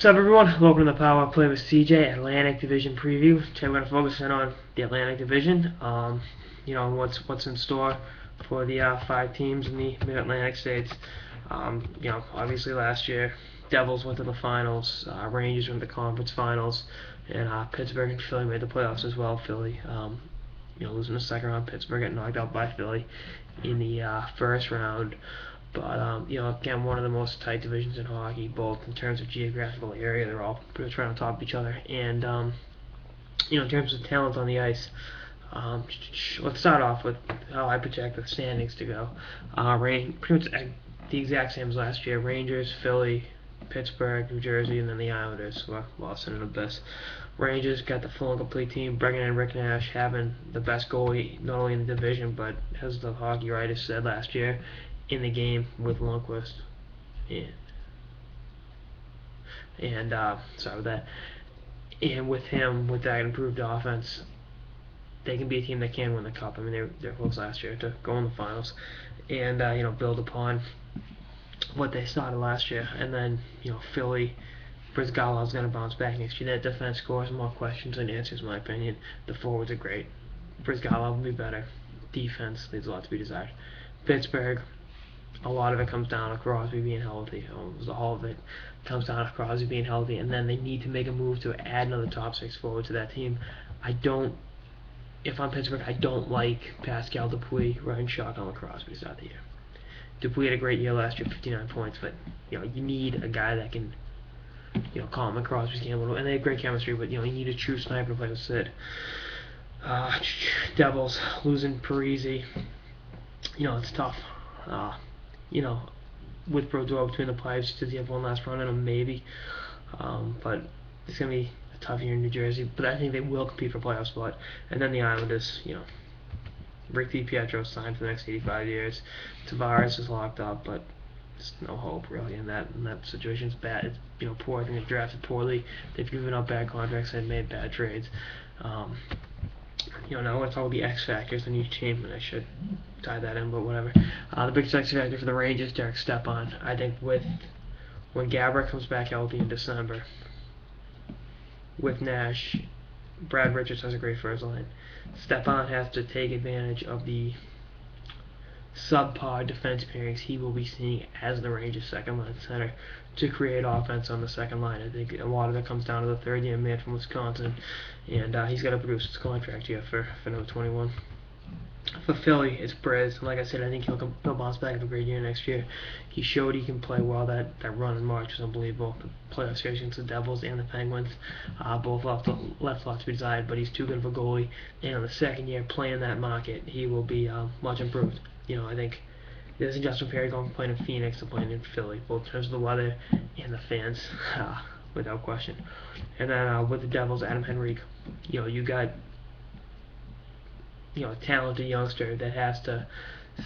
What's up, everyone? Welcome to the Power Play with CJ Atlantic Division preview. Today we're going to focus in on the Atlantic Division. What's in store for the 5 teams in the Mid-Atlantic states. Obviously last year, Devils went to the finals, Rangers went to the conference finals, and Pittsburgh and Philly made the playoffs as well. Philly, losing the second round. Pittsburgh getting knocked out by Philly in the first round. But, again, one of the most tight divisions in hockey, both in terms of geographical area. They're all pretty much right on top of each other. And, in terms of talent on the ice, let's start off with how I project the standings to go. Pretty much the exact same as last year. Rangers, Philly, Pittsburgh, New Jersey, and then the Islanders, who are lost in an abyss. Rangers got the full and complete team, bringing in Rick Nash, having the best goalie, not only in the division, but as the hockey writers said last year, in the game with Lundqvist. Sorry about that. And with him, with that improved offense, they can be a team that can win the cup. I mean, they're close last year to go in the finals, and build upon what they started last year. And then Philly, Brizgalov's going to bounce back next year. That defense scores more questions than answers, in my opinion. The forwards are great. Brizgalov will be better. Defense leaves a lot to be desired. Pittsburgh, a lot of it comes down to Crosby being healthy. Almost all of it comes down to Crosby being healthy, and then they need to make a move to add another top 6 forward to that team. If I'm Pittsburgh, I don't like Pascal Dupuis running shotgun with Crosby start the year. Dupuis had a great year last year, 59 points, but you need a guy that can complement Crosby's game a little. And they have great chemistry, but you need a true sniper to play with Sid. Devils losing Parise. It's tough. With Brodeur between the pipes, does he have one last run in him? Maybe. But it's going to be a tough year in New Jersey. But I think they will compete for playoff spot. And then the Islanders, Rick DiPietro signed for the next 85 years. Tavares is locked up, but there's no hope really in that situation. It's bad. It's poor. I think they've drafted poorly. They've given up bad contracts and made bad trades. Now it's all the X factors in each team, and I should tie that in, but whatever. The biggest X factor for the Rangers, Derek Stepan. I think when Gaborik comes back healthy in December, with Nash, Brad Richards has a great first line. Stepan has to take advantage of the subpar defense pairings he will be seeing as the Rangers' second line center to create offense on the second line. I think a lot of it comes down to the third-year man from Wisconsin, and he's got to produce his contract here for number 21. For Philly, it's Briz. Like I said, I think he'll bounce back have a great year next year. He showed he can play well. That run in March was unbelievable. The playoff series against the Devils and the Penguins, both left a lot to be desired, but he's too good of a goalie. And in the second year playing that market, he will be much improved. I think there's Justin Perry going from playing in Phoenix to playing in Philly, both in terms of the weather and the fans, without question. And then with the Devils, Adam Henrique, you got a talented youngster that has to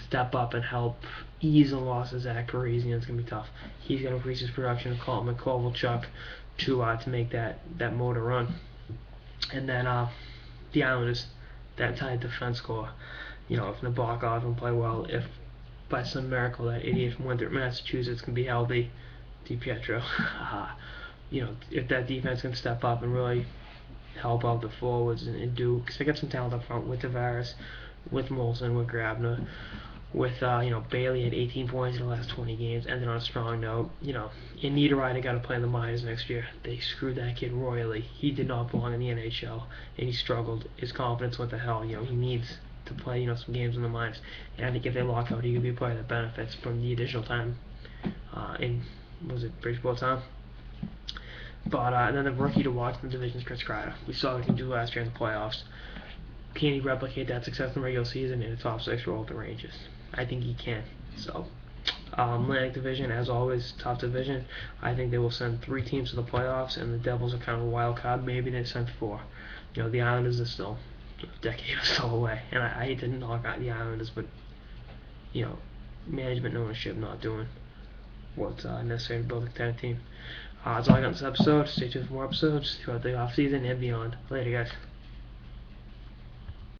step up and help ease the loss of Zach Parise, and it's going to be tough. He's going to increase his production of Colton Kovalchuk to make that motor run. And then the Islanders, that tight defense core. If Nabokov can play well, if by some miracle that idiot from Winthrop, Massachusetts can be healthy, DiPietro, if that defense can step up and really help out the forwards and do, because they got some talent up front with Tavares, with Molson, with Grabner, with Bailey had 18 points in the last 20 games, ended on a strong note. In Niederreiter got to play in the minors next year. They screwed that kid royally. He did not belong in the NHL, and he struggled. His confidence went to hell. He needs to play some games in the minors, and I think if they lock out, he could be a player that benefits from the additional time in Bridgeport time. But and then the rookie to watch in the division is Chris Kreider. We saw what he can do last year in the playoffs. Can he replicate that success in the regular season in a top 6 role with the Rangers? I think he can. So, Atlantic Division, as always, top division. I think they will send 3 teams to the playoffs, and the Devils are kind of a wild card. Maybe they send 4. The Islanders are still a decade or so away, and I hate to knock out the Islanders, but management and ownership not doing what's necessary to build a contender team. That's all I got in this episode. Stay tuned for more episodes throughout the off season and beyond. Later, guys.